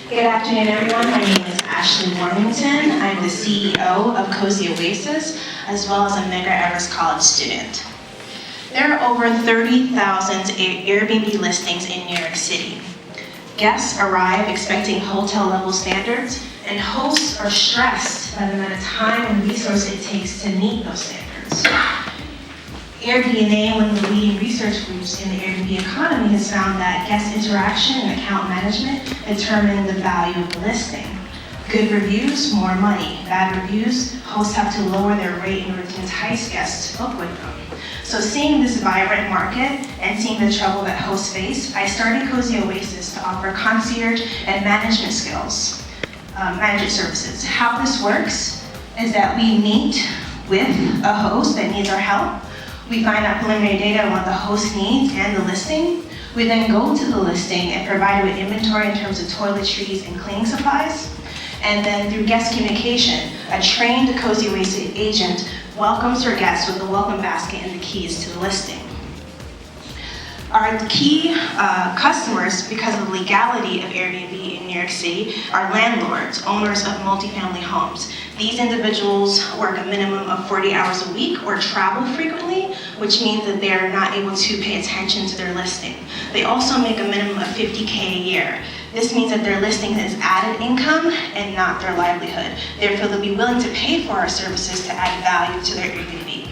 Good afternoon, everyone. My name is Ashley Warmington. I'm the CEO of CUNY Oasis, as well as a Medgar Evers College student. There are over 30,000 Airbnb listings in New York City. Guests arrive expecting hotel-level standards, and hosts are stressed by the amount of time and resource it takes to meet those standards. Airbnb, one of the leading research groups in the Airbnb economy, has found that guest interaction and account management determine the value of the listing. Good reviews, more money. Bad reviews, hosts have to lower their rate in order to entice guests to book with them. So seeing this vibrant market and seeing the trouble that hosts face, I started CUNY Oasis to offer concierge and management skills, management services. How this works is that we meet with a host that needs our help. We find out preliminary data on what the host needs and the listing. We then go to the listing and provide it with inventory in terms of toiletries and cleaning supplies. And then through guest communication, a trained CUNY Oasis agent welcomes her guests with a welcome basket and the keys to the listing. Our key customers, because of the legality of Airbnb in New York City, are landlords, owners of multifamily homes. These individuals work a minimum of 40 hours a week or travel frequently, which means that they are not able to pay attention to their listing. They also make a minimum of $50K a year. This means that their listing is added income and not their livelihood. Therefore, they'll be willing to pay for our services to add value to their Airbnb.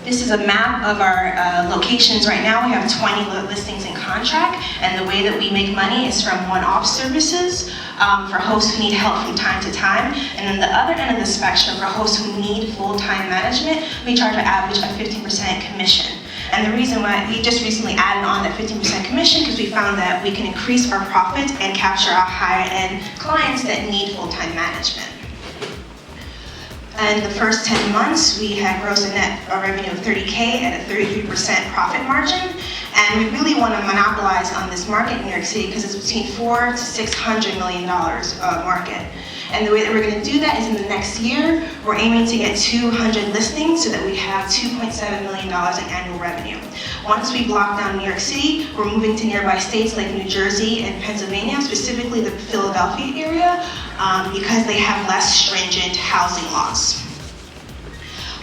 This is a map of our locations right now. We have 20 listings in contract, and the way that we make money is from one-off services for hosts who need help from time to time. And then the other end of the spectrum, for hosts who need full-time management, we charge an average of 15% commission. And the reason why we just recently added on that 15% commission because we found that we can increase our profit and capture our higher-end clients that need full-time management. In the first 10 months, we had gross and net revenue of $30K at a 33% profit margin. And we really want to monopolize on this market in New York City because it's between $400 to $600 million market. And the way that we're going to do that is in the next year, we're aiming to get 200 listings so that we have $2.7 million in annual revenue. Once we block down New York City, we're moving to nearby states like New Jersey and Pennsylvania, specifically the Philadelphia area, because they have less stringent housing laws.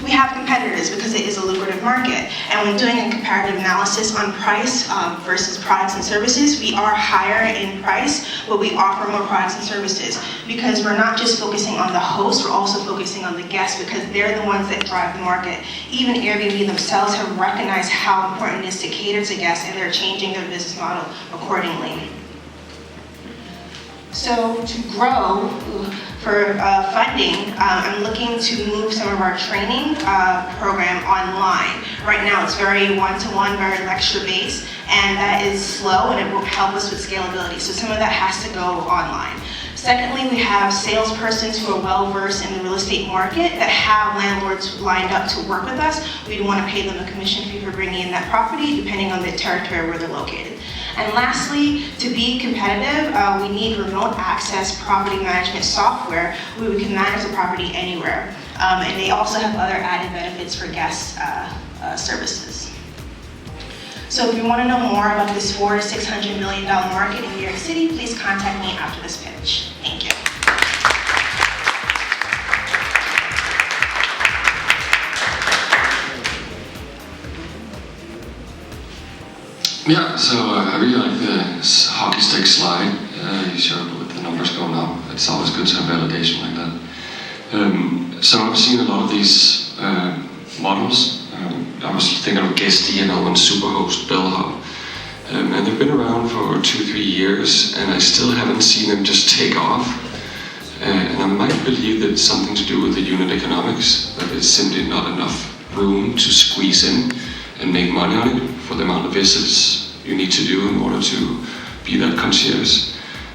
We have competitors because it is a lucrative market. And when doing a comparative analysis on price versus products and services, we are higher in price, but we offer more products and services because we're not just focusing on the host, we're also focusing on the guests because they're the ones that drive the market. Even Airbnb themselves have recognized how important it is to cater to guests, and they're changing their business model accordingly. So to grow for funding, I'm looking to move some of our training program online. Right now it's very one-to-one, very lecture-based, and that is slow and it will help us with scalability. So some of that has to go online. Secondly, we have salespersons who are well-versed in the real estate market that have landlords lined up to work with us. We'd want to pay them a commission fee for bringing in that property, depending on the territory where they're located. And lastly, to be competitive, we need remote access property management software where we can manage the property anywhere. And they also have other added benefits for guest services. So if you want to know more about this $400 to $600 million market in New York City, please contact me after this pitch. Thank you. Yeah, so I really like the hockey stick slide you showed with the numbers going up. It's always good to have validation like that. So I've seen a lot of these models. I was thinking of Guesty and Superhost, Bellhop, and they've been around for 2-3 years, and I still haven't seen them just take off. And I might believe that it's something to do with the unit economics, that there's simply not enough room to squeeze in and make money on it for the amount of visits you need to do in order to be that concierge.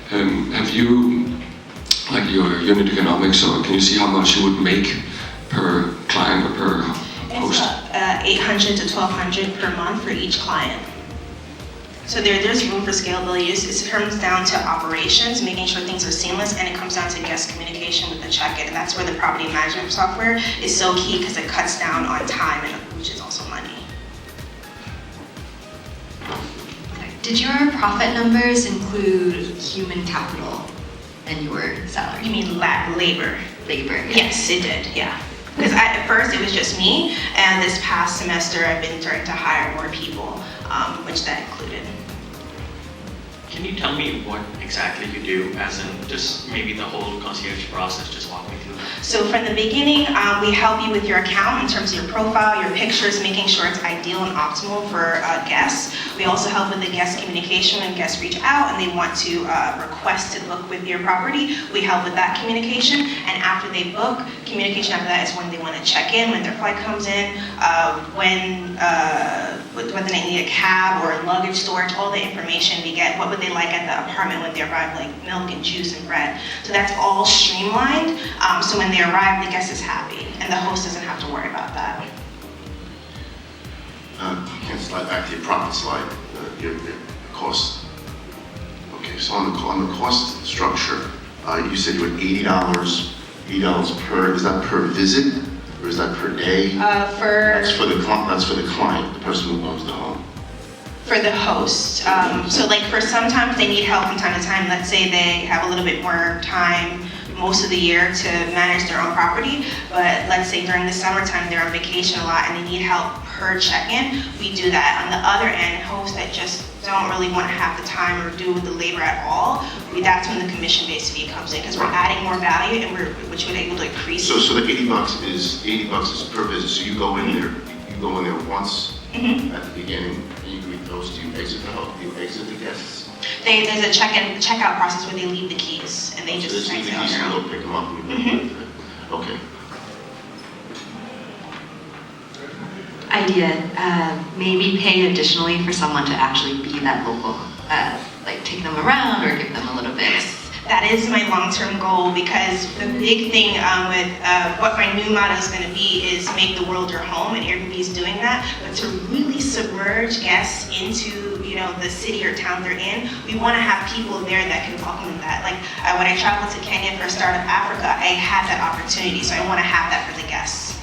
Have you, like your unit economics, or can you see how much you would make per client or per host? It's $800 to $1,200 per month for each client. So there's room for scalability. It comes down to operations, making sure things are seamless, and it comes down to guest communication with the check-in. And that's where the property management software is so key because it cuts down on time, which is also money. Did your profit numbers include human capital and your salary? You mean labor? Labor. Yes, it did, yeah. Because at first it was just me, and this past semester I've been starting to hire more people, which that included. Can you tell me what exactly you do, as in just maybe the whole concierge process, just walk me through that? So from the beginning, we help you with your account in terms of your profile, your pictures, making sure it's ideal and optimal for guests. We also help with the guest communication when guests reach out and they want to request to book with your property. We help with that communication, and after they book, communication after that is when they want to check in, when their flight comes in, whether they need a cab or luggage storage, all the information we get, what would they like at the apartment when they arrive, like milk and juice and bread. So that's all streamlined, so when they arrive, the guest is happy, and the host doesn't have to worry about that. You can slide back to your profit slide, your cost. Okay, so on the cost structure, you said you were $80 per, is that per visit, or is that per day? That's for the client, the person who owns the home. For the host. So like for sometimes they need help from time to time. Let's say they have a little bit more time most of the year to manage their own property, but let's say during the summertime they're on vacation a lot and they need help per check-in, we do that. On the other end, hosts that just don't really want to have the time or do the labor at all, that's when the commission-based fee comes in, because we're adding more value and which we're able to increase. So the $80 is per visit. So you go in there once at the beginning, and you greet those. Do you exit the guests? There's a checkout process where they leave the keys and they So just leave the exit on keys their and own. go pick them up. And okay. Idea, maybe pay additionally for someone to actually be that local, like take them around or give them a little bit. That is my long-term goal, because the big thing with what my new motto is going to be is make the world your home, and Airbnb is doing that. But to really submerge guests into the city or town they're in, we want to have people there that can welcome them. That when I traveled to Kenya for Startup Africa, I had that opportunity, so I want to have that for the guests.